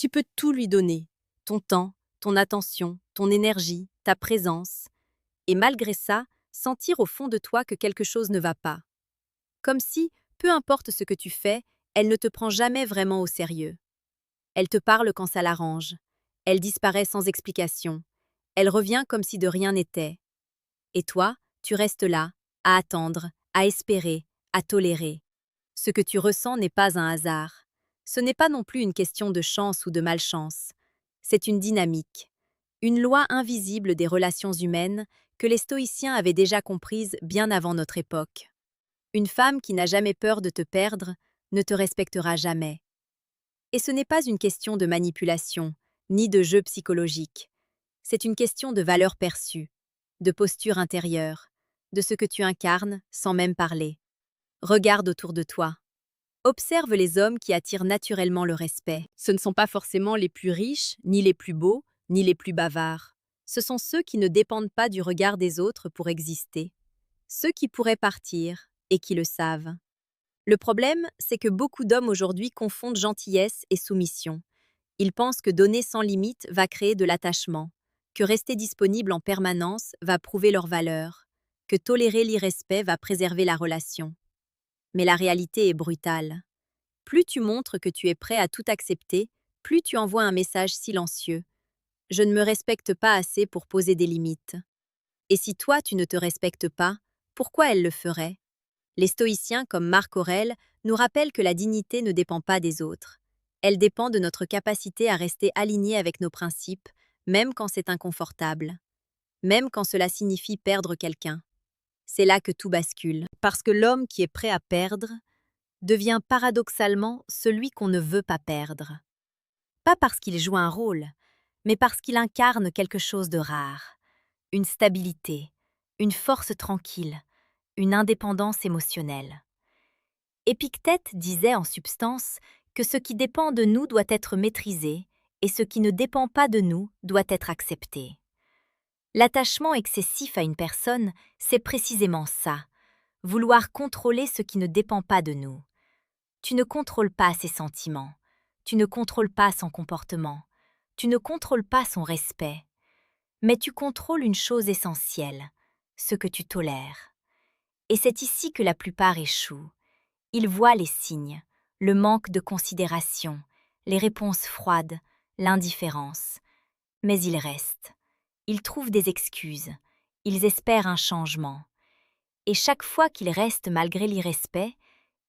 Tu peux tout lui donner, ton temps, ton attention, ton énergie, ta présence, et malgré ça, sentir au fond de toi que quelque chose ne va pas. Comme si, peu importe ce que tu fais, elle ne te prend jamais vraiment au sérieux. Elle te parle quand ça l'arrange. Elle disparaît sans explication. Elle revient comme si de rien n'était. Et toi, tu restes là, à attendre, à espérer, à tolérer. Ce que tu ressens n'est pas un hasard. Ce n'est pas non plus une question de chance ou de malchance. C'est une dynamique, une loi invisible des relations humaines que les stoïciens avaient déjà comprise bien avant notre époque. Une femme qui n'a jamais peur de te perdre ne te respectera jamais. Et ce n'est pas une question de manipulation, ni de jeu psychologique. C'est une question de valeur perçue, de posture intérieure, de ce que tu incarnes sans même parler. Regarde autour de toi. Observe les hommes qui attirent naturellement le respect. Ce ne sont pas forcément les plus riches, ni les plus beaux, ni les plus bavards. Ce sont ceux qui ne dépendent pas du regard des autres pour exister. Ceux qui pourraient partir, et qui le savent. Le problème, c'est que beaucoup d'hommes aujourd'hui confondent gentillesse et soumission. Ils pensent que donner sans limite va créer de l'attachement, que rester disponible en permanence va prouver leur valeur, que tolérer l'irrespect va préserver la relation. Mais la réalité est brutale. Plus tu montres que tu es prêt à tout accepter, plus tu envoies un message silencieux. Je ne me respecte pas assez pour poser des limites. Et si toi tu ne te respectes pas, pourquoi elle le ferait? Les stoïciens comme Marc Aurèle nous rappellent que la dignité ne dépend pas des autres. Elle dépend de notre capacité à rester alignés avec nos principes, même quand c'est inconfortable, même quand cela signifie perdre quelqu'un. C'est là que tout bascule, parce que l'homme qui est prêt à perdre devient paradoxalement celui qu'on ne veut pas perdre. Pas parce qu'il joue un rôle, mais parce qu'il incarne quelque chose de rare, une stabilité, une force tranquille, une indépendance émotionnelle. Épictète disait en substance que ce qui dépend de nous doit être maîtrisé et ce qui ne dépend pas de nous doit être accepté. L'attachement excessif à une personne, c'est précisément ça, vouloir contrôler ce qui ne dépend pas de nous. Tu ne contrôles pas ses sentiments, tu ne contrôles pas son comportement, tu ne contrôles pas son respect, mais tu contrôles une chose essentielle, ce que tu tolères. Et c'est ici que la plupart échouent. Ils voient les signes, le manque de considération, les réponses froides, l'indifférence. Mais ils restent. Ils trouvent des excuses. Ils espèrent un changement. Et chaque fois qu'ils restent malgré l'irrespect,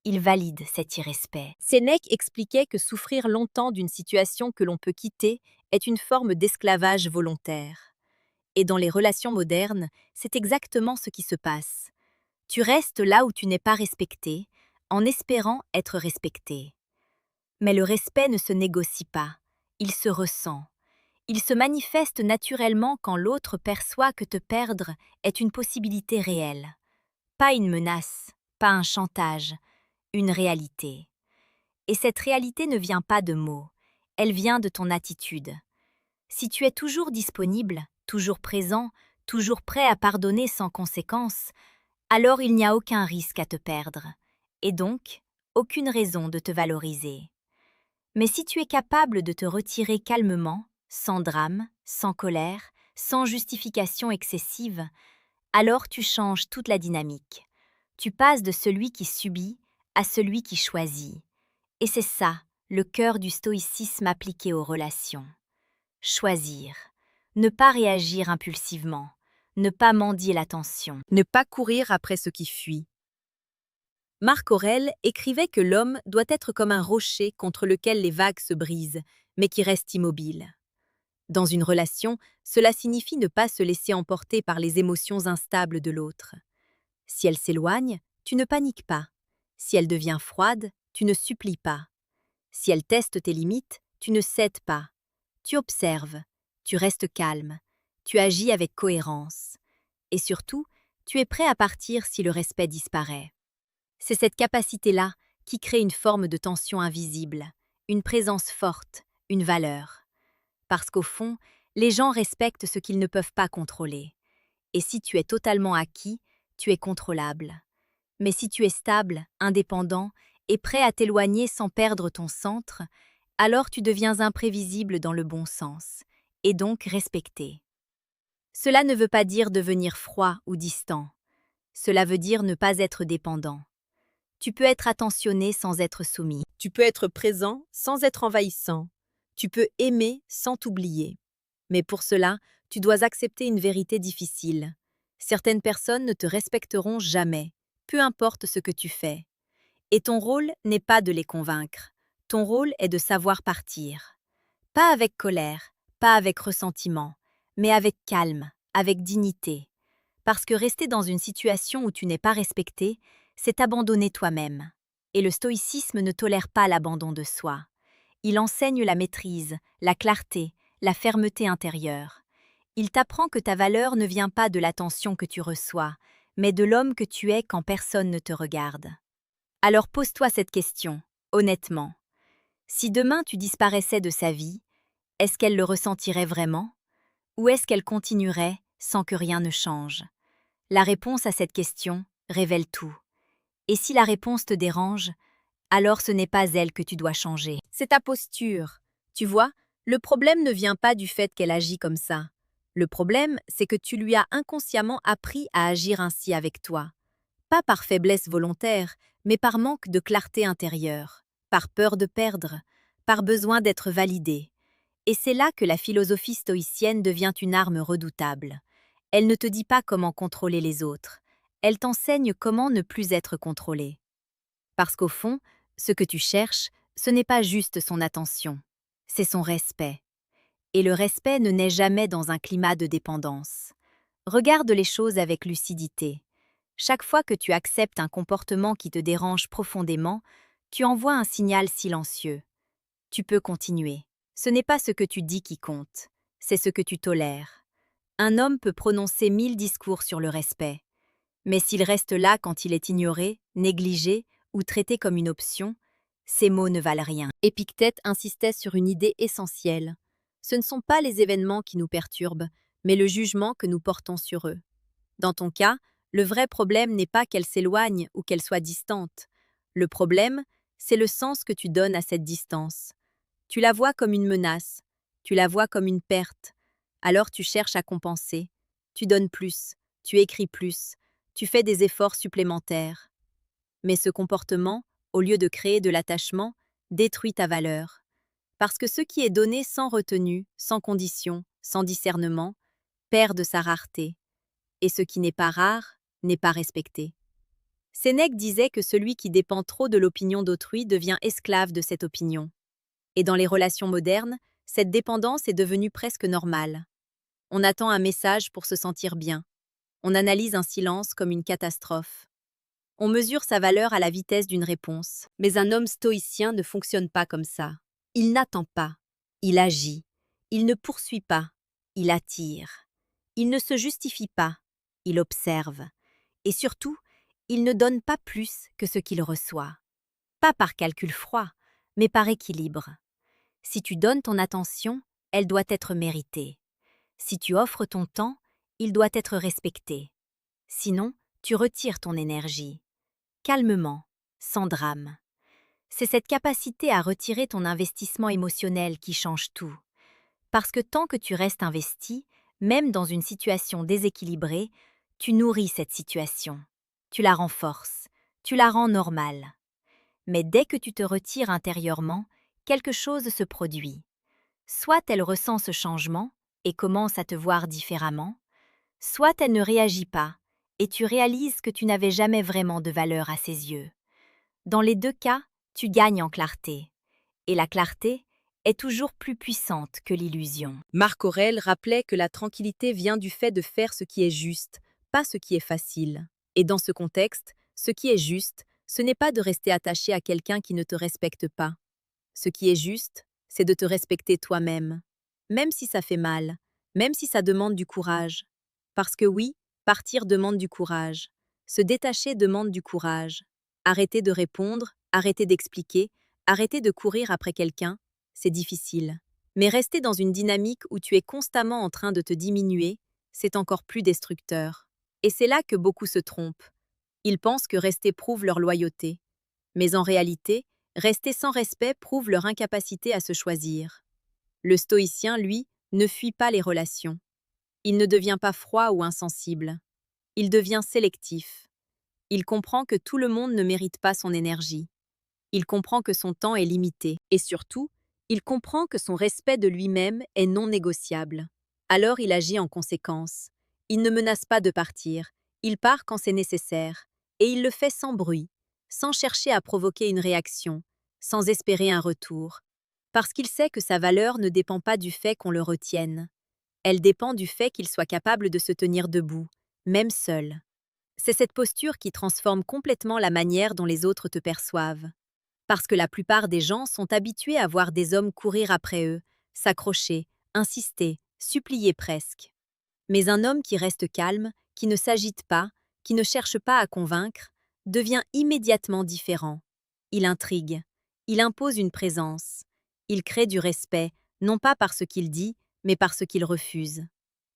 ils valident cet irrespect. Sénèque expliquait que souffrir longtemps d'une situation que l'on peut quitter est une forme d'esclavage volontaire. Et dans les relations modernes, c'est exactement ce qui se passe. Tu restes là où tu n'es pas respecté, en espérant être respecté. Mais le respect ne se négocie pas, il se ressent. Il se manifeste naturellement quand l'autre perçoit que te perdre est une possibilité réelle. Pas une menace, pas un chantage, une réalité. Et cette réalité ne vient pas de mots, elle vient de ton attitude. Si tu es toujours disponible, toujours présent, toujours prêt à pardonner sans conséquence, alors il n'y a aucun risque à te perdre, et donc aucune raison de te valoriser. Mais si tu es capable de te retirer calmement, sans drame, sans colère, sans justification excessive, alors tu changes toute la dynamique. Tu passes de celui qui subit à celui qui choisit. Et c'est ça, le cœur du stoïcisme appliqué aux relations. Choisir, ne pas réagir impulsivement, ne pas mendier l'attention, ne pas courir après ce qui fuit. Marc Aurèle écrivait que l'homme doit être comme un rocher contre lequel les vagues se brisent, mais qui reste immobile. Dans une relation, cela signifie ne pas se laisser emporter par les émotions instables de l'autre. Si elle s'éloigne, tu ne paniques pas. Si elle devient froide, tu ne supplies pas. Si elle teste tes limites, tu ne cèdes pas. Tu observes, tu restes calme, tu agis avec cohérence. Et surtout, tu es prêt à partir si le respect disparaît. C'est cette capacité-là qui crée une forme de tension invisible, une présence forte, une valeur. Parce qu'au fond, les gens respectent ce qu'ils ne peuvent pas contrôler. Et si tu es totalement acquis, tu es contrôlable. Mais si tu es stable, indépendant et prêt à t'éloigner sans perdre ton centre, alors tu deviens imprévisible dans le bon sens, et donc respecté. Cela ne veut pas dire devenir froid ou distant. Cela veut dire ne pas être dépendant. Tu peux être attentionné sans être soumis. Tu peux être présent sans être envahissant. Tu peux aimer sans t'oublier. Mais pour cela, tu dois accepter une vérité difficile. Certaines personnes ne te respecteront jamais, peu importe ce que tu fais. Et ton rôle n'est pas de les convaincre. Ton rôle est de savoir partir. Pas avec colère, pas avec ressentiment, mais avec calme, avec dignité. Parce que rester dans une situation où tu n'es pas respecté, c'est abandonner toi-même. Et le stoïcisme ne tolère pas l'abandon de soi. Il enseigne la maîtrise, la clarté, la fermeté intérieure. Il t'apprend que ta valeur ne vient pas de l'attention que tu reçois, mais de l'homme que tu es quand personne ne te regarde. Alors pose-toi cette question, honnêtement. Si demain tu disparaissais de sa vie, est-ce qu'elle le ressentirait vraiment? Ou est-ce qu'elle continuerait sans que rien ne change? La réponse à cette question révèle tout. Et si la réponse te dérange, alors ce n'est pas elle que tu dois changer. C'est ta posture. Tu vois, le problème ne vient pas du fait qu'elle agit comme ça. Le problème, c'est que tu lui as inconsciemment appris à agir ainsi avec toi. Pas par faiblesse volontaire, mais par manque de clarté intérieure, par peur de perdre, par besoin d'être validé. Et c'est là que la philosophie stoïcienne devient une arme redoutable. Elle ne te dit pas comment contrôler les autres, elle t'enseigne comment ne plus être contrôlé. Parce qu'au fond, ce que tu cherches, ce n'est pas juste son attention, c'est son respect. Et le respect ne naît jamais dans un climat de dépendance. Regarde les choses avec lucidité. Chaque fois que tu acceptes un comportement qui te dérange profondément, tu envoies un signal silencieux. Tu peux continuer. Ce n'est pas ce que tu dis qui compte, c'est ce que tu tolères. Un homme peut prononcer 1000 discours sur le respect, mais s'il reste là quand il est ignoré, négligé ou traité comme une option, ces mots ne valent rien. Épictète insistait sur une idée essentielle. Ce ne sont pas les événements qui nous perturbent, mais le jugement que nous portons sur eux. Dans ton cas, le vrai problème n'est pas qu'elle s'éloigne ou qu'elle soit distante. Le problème, c'est le sens que tu donnes à cette distance. Tu la vois comme une menace, tu la vois comme une perte. Alors tu cherches à compenser. Tu donnes plus, tu écris plus, tu fais des efforts supplémentaires. Mais ce comportement, au lieu de créer de l'attachement, détruit ta valeur. Parce que ce qui est donné sans retenue, sans condition, sans discernement, perd de sa rareté. Et ce qui n'est pas rare n'est pas respecté. Sénèque disait que celui qui dépend trop de l'opinion d'autrui devient esclave de cette opinion. Et dans les relations modernes, cette dépendance est devenue presque normale. On attend un message pour se sentir bien. On analyse un silence comme une catastrophe. On mesure sa valeur à la vitesse d'une réponse. Mais un homme stoïcien ne fonctionne pas comme ça. Il n'attend pas. Il agit. Il ne poursuit pas. Il attire. Il ne se justifie pas. Il observe. Et surtout, il ne donne pas plus que ce qu'il reçoit. Pas par calcul froid, mais par équilibre. Si tu donnes ton attention, elle doit être méritée. Si tu offres ton temps, il doit être respecté. Sinon, tu retires ton énergie. Calmement, sans drame. C'est cette capacité à retirer ton investissement émotionnel qui change tout. Parce que tant que tu restes investi, même dans une situation déséquilibrée, tu nourris cette situation. Tu la renforces, tu la rends normale. Mais dès que tu te retires intérieurement, quelque chose se produit. Soit elle ressent ce changement et commence à te voir différemment, soit elle ne réagit pas et tu réalises que tu n'avais jamais vraiment de valeur à ses yeux. Dans les deux cas, tu gagnes en clarté. Et la clarté est toujours plus puissante que l'illusion. Marc Aurèle rappelait que la tranquillité vient du fait de faire ce qui est juste, pas ce qui est facile. Et dans ce contexte, ce qui est juste, ce n'est pas de rester attaché à quelqu'un qui ne te respecte pas. Ce qui est juste, c'est de te respecter toi-même, même si ça fait mal, même si ça demande du courage. Parce que oui, partir demande du courage. Se détacher demande du courage. Arrêter de répondre, arrêter d'expliquer, arrêter de courir après quelqu'un, c'est difficile. Mais rester dans une dynamique où tu es constamment en train de te diminuer, c'est encore plus destructeur. Et c'est là que beaucoup se trompent. Ils pensent que rester prouve leur loyauté. Mais en réalité, Rester sans respect prouve leur incapacité à se choisir. Le stoïcien, lui, ne fuit pas les relations. Il ne devient pas froid ou insensible. Il devient sélectif. Il comprend que tout le monde ne mérite pas son énergie. Il comprend que son temps est limité. Et surtout, il comprend que son respect de lui-même est non négociable. Alors il agit en conséquence. Il ne menace pas de partir. Il part quand c'est nécessaire. Et il le fait sans bruit, sans chercher à provoquer une réaction, sans espérer un retour. Parce qu'il sait que sa valeur ne dépend pas du fait qu'on le retienne. Elle dépend du fait qu'il soit capable de se tenir debout, même seul. C'est cette posture qui transforme complètement la manière dont les autres te perçoivent. Parce que la plupart des gens sont habitués à voir des hommes courir après eux, s'accrocher, insister, supplier presque. Mais un homme qui reste calme, qui ne s'agite pas, qui ne cherche pas à convaincre, devient immédiatement différent. Il intrigue, il impose une présence, il crée du respect, non pas par ce qu'il dit, mais par ce qu'il refuse.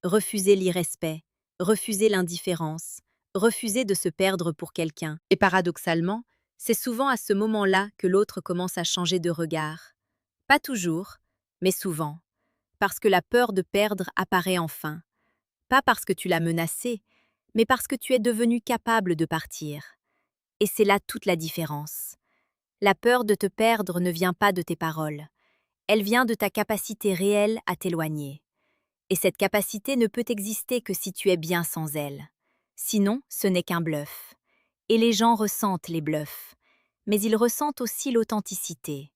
Refuser l'irrespect, refuser l'indifférence, refuser de se perdre pour quelqu'un. Et paradoxalement, c'est souvent à ce moment-là que l'autre commence à changer de regard. Pas toujours, mais souvent. Parce que la peur de perdre apparaît enfin. Pas parce que tu l'as menacé, mais parce que tu es devenu capable de partir. Et c'est là toute la différence. La peur de te perdre ne vient pas de tes paroles. Elle vient de ta capacité réelle à t'éloigner. Et cette capacité ne peut exister que si tu es bien sans elle. Sinon, ce n'est qu'un bluff. Et les gens ressentent les bluffs. Mais ils ressentent aussi l'authenticité.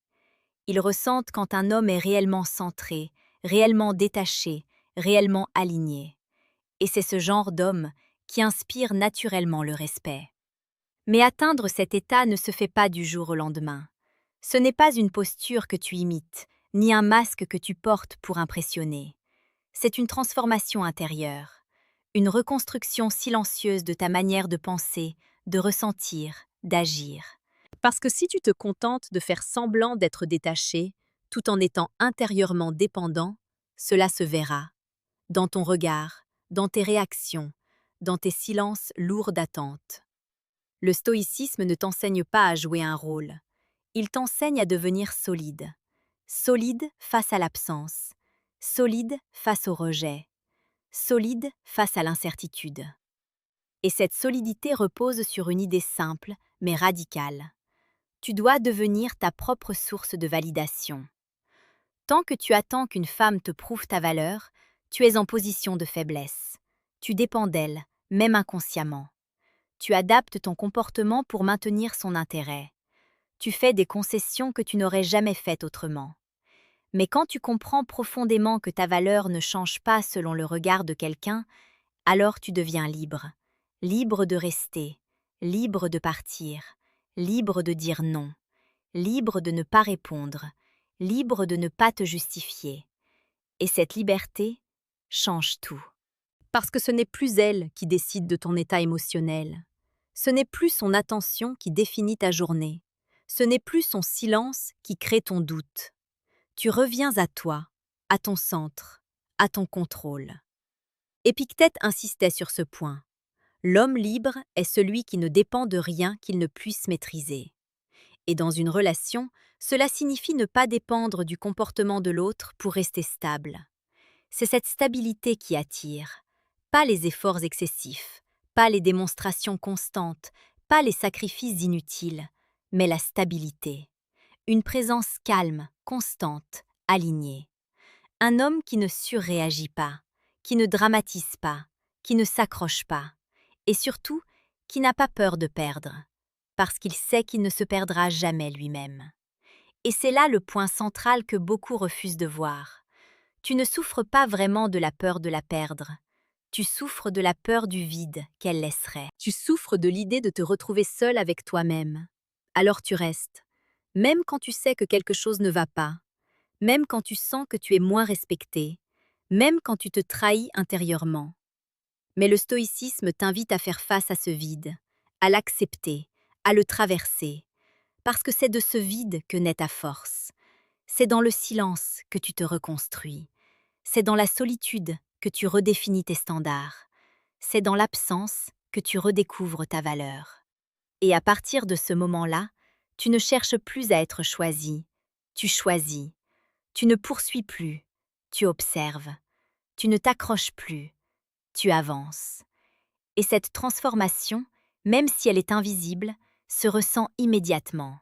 Ils ressentent quand un homme est réellement centré, réellement détaché, réellement aligné. Et c'est ce genre d'homme qui inspire naturellement le respect. Mais atteindre cet état ne se fait pas du jour au lendemain. Ce n'est pas une posture que tu imites, ni un masque que tu portes pour impressionner. C'est une transformation intérieure, une reconstruction silencieuse de ta manière de penser, de ressentir, d'agir. Parce que si tu te contentes de faire semblant d'être détaché, tout en étant intérieurement dépendant, cela se verra. Dans ton regard, dans tes réactions, dans tes silences lourds d'attente. Le stoïcisme ne t'enseigne pas à jouer un rôle. Il t'enseigne à devenir solide. Solide face à l'absence. Solide face au rejet. Solide face à l'incertitude. Et cette solidité repose sur une idée simple, mais radicale. Tu dois devenir ta propre source de validation. Tant que tu attends qu'une femme te prouve ta valeur, tu es en position de faiblesse. Tu dépends d'elle, même inconsciemment. Tu adaptes ton comportement pour maintenir son intérêt. Tu fais des concessions que tu n'aurais jamais faites autrement. Mais quand tu comprends profondément que ta valeur ne change pas selon le regard de quelqu'un, alors tu deviens libre. Libre de rester, libre de partir, libre de dire non, libre de ne pas répondre, libre de ne pas te justifier. Et cette liberté change tout. Parce que ce n'est plus elle qui décide de ton état émotionnel. Ce n'est plus son attention qui définit ta journée. Ce n'est plus son silence qui crée ton doute. Tu reviens à toi, à ton centre, à ton contrôle. Épictète insistait sur ce point. L'homme libre est celui qui ne dépend de rien qu'il ne puisse maîtriser. Et dans une relation, cela signifie ne pas dépendre du comportement de l'autre pour rester stable. C'est cette stabilité qui attire, pas les efforts excessifs, pas les démonstrations constantes, pas les sacrifices inutiles, mais la stabilité. Une présence calme, constante, alignée. Un homme qui ne surréagit pas, qui ne dramatise pas, qui ne s'accroche pas, et surtout, qui n'a pas peur de perdre, parce qu'il sait qu'il ne se perdra jamais lui-même. Et c'est là le point central que beaucoup refusent de voir. Tu ne souffres pas vraiment de la peur de la perdre. Tu souffres de la peur du vide qu'elle laisserait. Tu souffres de l'idée de te retrouver seul avec toi-même. Alors tu restes, même quand tu sais que quelque chose ne va pas, même quand tu sens que tu es moins respecté, même quand tu te trahis intérieurement. Mais le stoïcisme t'invite à faire face à ce vide, à l'accepter, à le traverser, parce que c'est de ce vide que naît ta force. C'est dans le silence que tu te reconstruis. C'est dans la solitude que tu redéfinis tes standards. C'est dans l'absence que tu redécouvres ta valeur. Et à partir de ce moment-là, Tu ne cherches plus à être choisi. Tu choisis. Tu ne poursuis plus. Tu observes. Tu ne t'accroches plus. Tu avances. Et cette transformation, même si elle est invisible, se ressent immédiatement.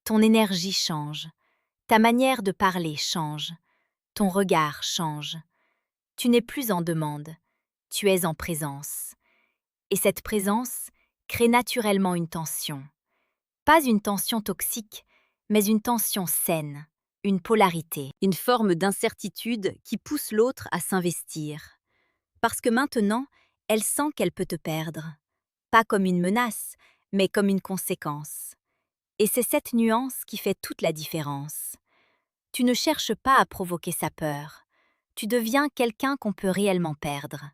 Ton énergie change. Ta manière de parler change. Ton regard change. Tu n'es plus en demande. Tu es en présence. Et cette présence crée naturellement une tension. Pas une tension toxique, mais une tension saine, une polarité. Une forme d'incertitude qui pousse l'autre à s'investir. Parce que maintenant, elle sent qu'elle peut te perdre. Pas comme une menace, mais comme une conséquence. Et c'est cette nuance qui fait toute la différence. Tu ne cherches pas à provoquer sa peur. Tu deviens quelqu'un qu'on peut réellement perdre.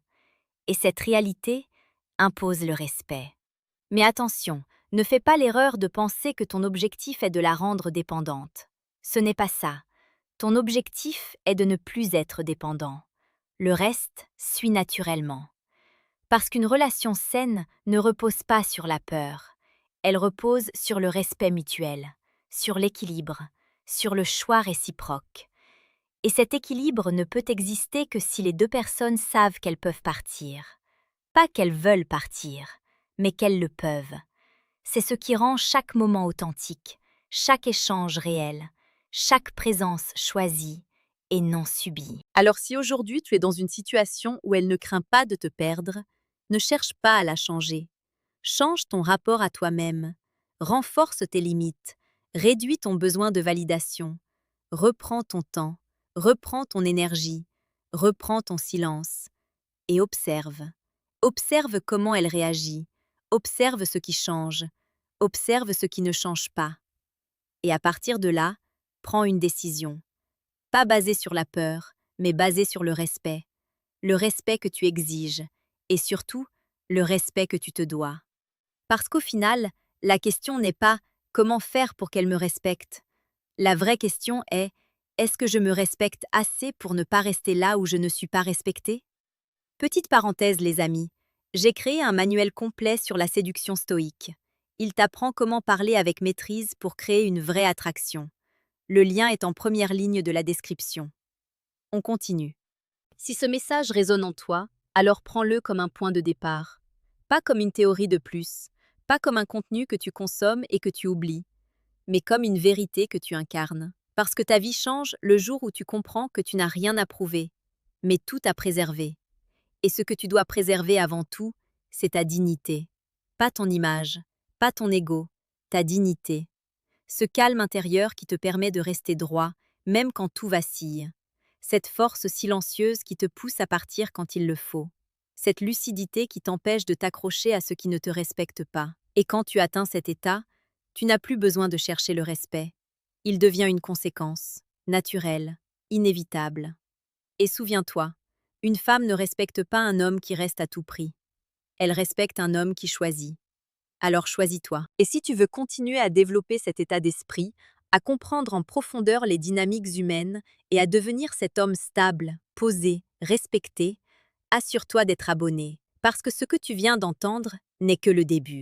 Et cette réalité impose le respect. Mais attention, ne fais pas l'erreur de penser que ton objectif est de la rendre dépendante. Ce n'est pas ça. Ton objectif est de ne plus être dépendant. Le reste suit naturellement. Parce qu'une relation saine ne repose pas sur la peur. Elle repose sur le respect mutuel, sur l'équilibre, sur le choix réciproque. Et cet équilibre ne peut exister que si les deux personnes savent qu'elles peuvent partir. Pas qu'elles veulent partir, mais qu'elles le peuvent. C'est ce qui rend chaque moment authentique, chaque échange réel, chaque présence choisie et non subie. Alors si aujourd'hui tu es dans une situation où elle ne craint pas de te perdre, ne cherche pas à la changer. Change ton rapport à toi-même, renforce tes limites, réduis ton besoin de validation, reprends ton temps, reprends ton énergie, reprends ton silence et observe. Observe comment elle réagit, observe ce qui change, observe ce qui ne change pas. Et à partir de là, prends une décision. Pas basée sur la peur, mais basée sur le respect que tu exiges, et surtout, le respect que tu te dois. Parce qu'au final, la question n'est pas comment faire pour qu'elle me respecte. La vraie question est, est-ce que je me respecte assez pour ne pas rester là où je ne suis pas respectée? Petite parenthèse, les amis, j'ai créé un manuel complet sur la séduction stoïque. Il t'apprend comment parler avec maîtrise pour créer une vraie attraction. Le lien est en première ligne de la description. On continue. Si ce message résonne en toi, alors prends-le comme un point de départ. Pas comme une théorie de plus, pas comme un contenu que tu consommes et que tu oublies, mais comme une vérité que tu incarnes. Parce que ta vie change le jour où tu comprends que tu n'as rien à prouver, mais tout à préserver. Et ce que tu dois préserver avant tout, c'est ta dignité. Pas ton image, pas ton ego, ta dignité. Ce calme intérieur qui te permet de rester droit, même quand tout vacille. Cette force silencieuse qui te pousse à partir quand il le faut. Cette lucidité qui t'empêche de t'accrocher à ce qui ne te respecte pas. Et quand tu atteins cet état, tu n'as plus besoin de chercher le respect. Il devient une conséquence, naturelle, inévitable. Et souviens-toi, une femme ne respecte pas un homme qui reste à tout prix. Elle respecte un homme qui choisit. Alors choisis-toi. Et si tu veux continuer à développer cet état d'esprit, à comprendre en profondeur les dynamiques humaines et à devenir cet homme stable, posé, respecté, assure-toi d'être abonné, parce que ce que tu viens d'entendre n'est que le début.